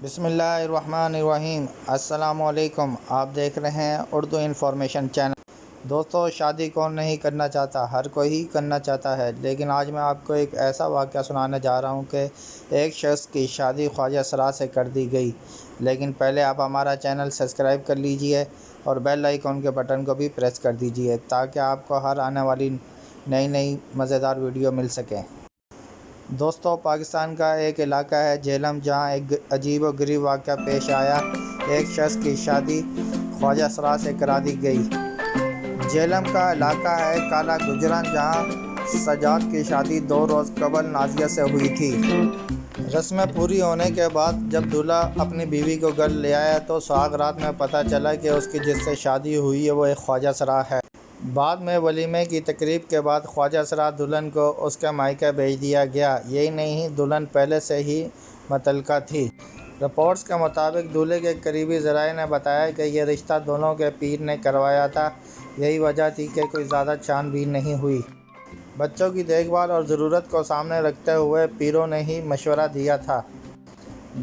بسم اللہ الرحمن الرحیم۔ السلام علیکم، آپ دیکھ رہے ہیں اردو انفارمیشن چینل۔ دوستو، شادی کون نہیں کرنا چاہتا، ہر کوئی کرنا چاہتا ہے، لیکن آج میں آپ کو ایک ایسا واقعہ سنانے جا رہا ہوں کہ ایک شخص کی شادی خواجہ سرا سے کر دی گئی۔ لیکن پہلے آپ ہمارا چینل سبسکرائب کر لیجئے اور بیل آئیکن کے بٹن کو بھی پریس کر دیجئے تاکہ آپ کو ہر آنے والی نئی مزیدار ویڈیو مل سکے۔ دوستو، پاکستان کا ایک علاقہ ہے جہلم، جہاں ایک عجیب و غریب واقعہ پیش آیا۔ ایک شخص کی شادی خواجہ سرا سے کرا دی گئی۔ جہلم کا علاقہ ہے کالا گجران، جہاں سجاد کی شادی 2 روز قبل نازیہ سے ہوئی تھی۔ رسمیں پوری ہونے کے بعد جب دولہا اپنی بیوی کو گھر لے آیا تو سہاگ رات میں پتہ چلا کہ اس کی جس سے شادی ہوئی ہے وہ ایک خواجہ سرا ہے۔ بعد میں ولیمے کی تقریب کے بعد خواجہ سرا دلہن کو اس کے مائیکے بھیج دیا گیا۔ یہی نہیں، دلہن پہلے سے ہی متعلقہ تھی۔ رپورٹس کے مطابق دولہے کے قریبی ذرائع نے بتایا کہ یہ رشتہ دونوں کے پیر نے کروایا تھا۔ یہی وجہ تھی کہ کوئی زیادہ چھان بین نہیں ہوئی۔ بچوں کی دیکھ بھال اور ضرورت کو سامنے رکھتے ہوئے پیروں نے ہی مشورہ دیا تھا۔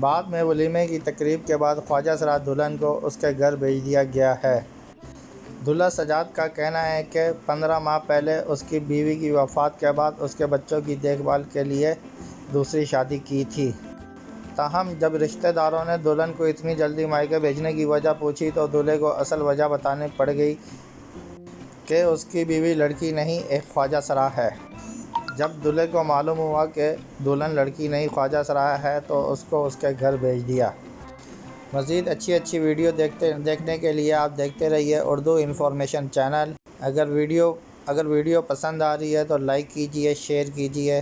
بعد میں ولیمے کی تقریب کے بعد خواجہ سرا دلہن کو اس کے گھر بھیج دیا گیا ہے۔ دولہا سجاد کا کہنا ہے کہ 15 ماہ پہلے اس کی بیوی کی وفات کے بعد اس کے بچوں کی دیکھ بھال کے لیے دوسری شادی کی تھی۔ تاہم جب رشتہ داروں نے دلہن کو اتنی جلدی مائیکے بھیجنے کی وجہ پوچھی تو دولہے کو اصل وجہ بتانی پڑ گئی کہ اس کی بیوی لڑکی نہیں، ایک خواجہ سرا ہے۔ جب دولہے کو معلوم ہوا کہ دلہن لڑکی نہیں خواجہ سرا ہے تو اس کو اس کے گھر بھیج دیا۔ مزید اچھی ویڈیو دیکھنے کے لیے آپ دیکھتے رہیے اردو انفارمیشن چینل۔ اگر ویڈیو پسند آ رہی ہے تو لائک کیجئے، شیئر کیجئے۔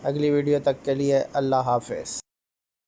اگلی ویڈیو تک کے لیے اللہ حافظ۔